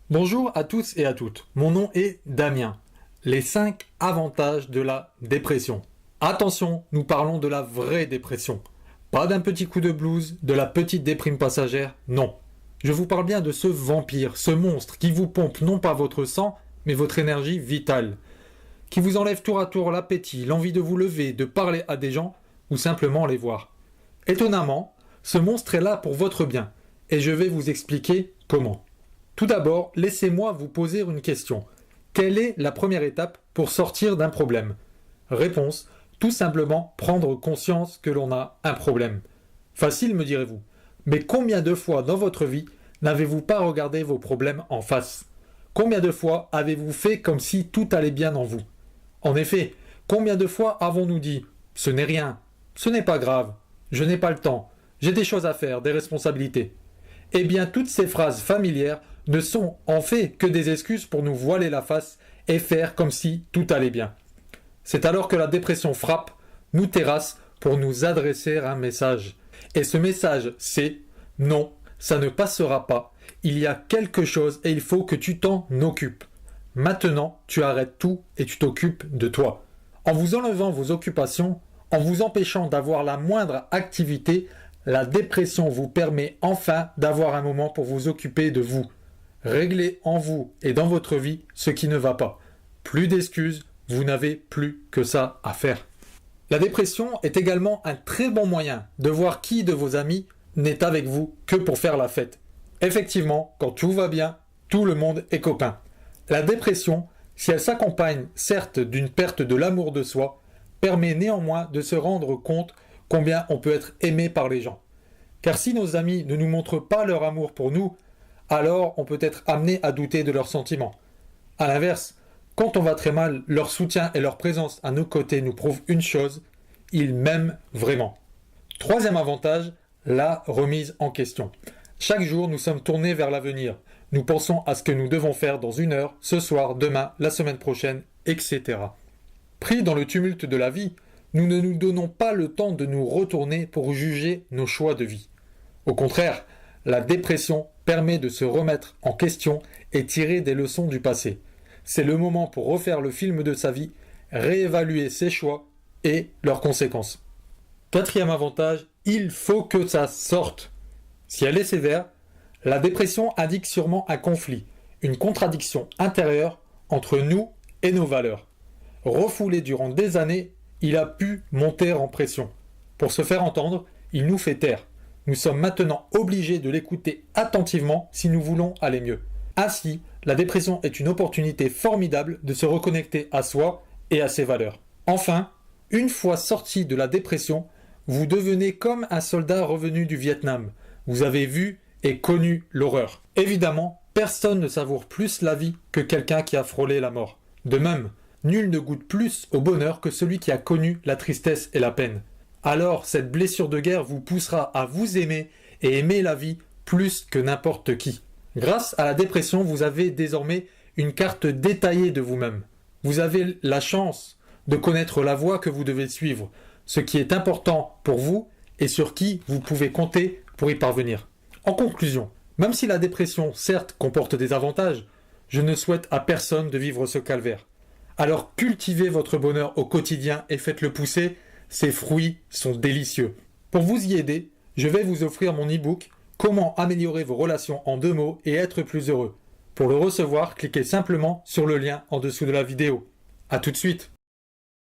Bonjour à tous et à toutes, mon nom est Damien. Les 5 avantages de la dépression. Attention, nous parlons de la vraie dépression. Pas d'un petit coup de blues, de la petite déprime passagère, non. Je vous parle bien de ce vampire, ce monstre qui vous pompe non pas votre sang, mais votre énergie vitale. Qui vous enlève tour à tour l'appétit, l'envie de vous lever, de parler à des gens ou simplement les voir. Étonnamment, ce monstre est là pour votre bien et je vais vous expliquer comment. Tout d'abord, laissez-moi vous poser une question. Quelle est la première étape pour sortir d'un problème? Réponse, tout simplement prendre conscience que l'on a un problème. Facile, me direz-vous. Mais combien de fois dans votre vie n'avez-vous pas regardé vos problèmes en face? Combien de fois avez-vous fait comme si tout allait bien en vous? En effet, combien de fois avons-nous dit « ce n'est rien, ce n'est pas grave, je n'ai pas le temps, j'ai des choses à faire, des responsabilités ». Eh bien, toutes ces phrases familières ne sont en fait que des excuses pour nous voiler la face et faire comme si tout allait bien. C'est alors que la dépression frappe, nous terrasse pour nous adresser un message. Et ce message, c'est « non, ça ne passera pas, il y a quelque chose et il faut que tu t'en occupes. Maintenant, tu arrêtes tout et tu t'occupes de toi. » En vous enlevant vos occupations, en vous empêchant d'avoir la moindre activité, la dépression vous permet enfin d'avoir un moment pour vous occuper de vous. Réglez en vous et dans votre vie ce qui ne va pas. Plus d'excuses, vous n'avez plus que ça à faire. La dépression est également un très bon moyen de voir qui de vos amis n'est avec vous que pour faire la fête. Effectivement, quand tout va bien, tout le monde est copain. La dépression, si elle s'accompagne certes d'une perte de l'amour de soi, permet néanmoins de se rendre compte combien on peut être aimé par les gens. Car si nos amis ne nous montrent pas leur amour pour nous, alors on peut être amené à douter de leurs sentiments. A l'inverse, quand on va très mal, leur soutien et leur présence à nos côtés nous prouvent une chose, ils m'aiment vraiment. Troisième avantage, la remise en question. Chaque jour, nous sommes tournés vers l'avenir. Nous pensons à ce que nous devons faire dans 1 heure, ce soir, demain, la semaine prochaine, etc. Pris dans le tumulte de la vie, nous ne nous donnons pas le temps de nous retourner pour juger nos choix de vie. Au contraire, la dépression permet de se remettre en question et tirer des leçons du passé. C'est le moment pour refaire le film de sa vie, réévaluer ses choix et leurs conséquences. Quatrième avantage, il faut que ça sorte. Si elle est sévère, la dépression indique sûrement un conflit, une contradiction intérieure entre nous et nos valeurs. Refoulé durant des années, il a pu monter en pression. Pour se faire entendre, il nous fait taire. Nous sommes maintenant obligés de l'écouter attentivement si nous voulons aller mieux. Ainsi, la dépression est une opportunité formidable de se reconnecter à soi et à ses valeurs. Enfin, une fois sorti de la dépression, vous devenez comme un soldat revenu du Vietnam. Vous avez vu et connu l'horreur. Évidemment, personne ne savoure plus la vie que quelqu'un qui a frôlé la mort. De même, nul ne goûte plus au bonheur que celui qui a connu la tristesse et la peine. Alors, cette blessure de guerre vous poussera à vous aimer et aimer la vie plus que n'importe qui. Grâce à la dépression, vous avez désormais une carte détaillée de vous-même. Vous avez la chance de connaître la voie que vous devez suivre, ce qui est important pour vous et sur qui vous pouvez compter pour y parvenir. En conclusion, même si la dépression, certes, comporte des avantages, je ne souhaite à personne de vivre ce calvaire. Alors cultivez votre bonheur au quotidien et faites-le pousser, ces fruits sont délicieux. Pour vous y aider, je vais vous offrir mon e-book « Comment améliorer vos relations en 2 mots et être plus heureux ». Pour le recevoir, cliquez simplement sur le lien en dessous de la vidéo. A tout de suite.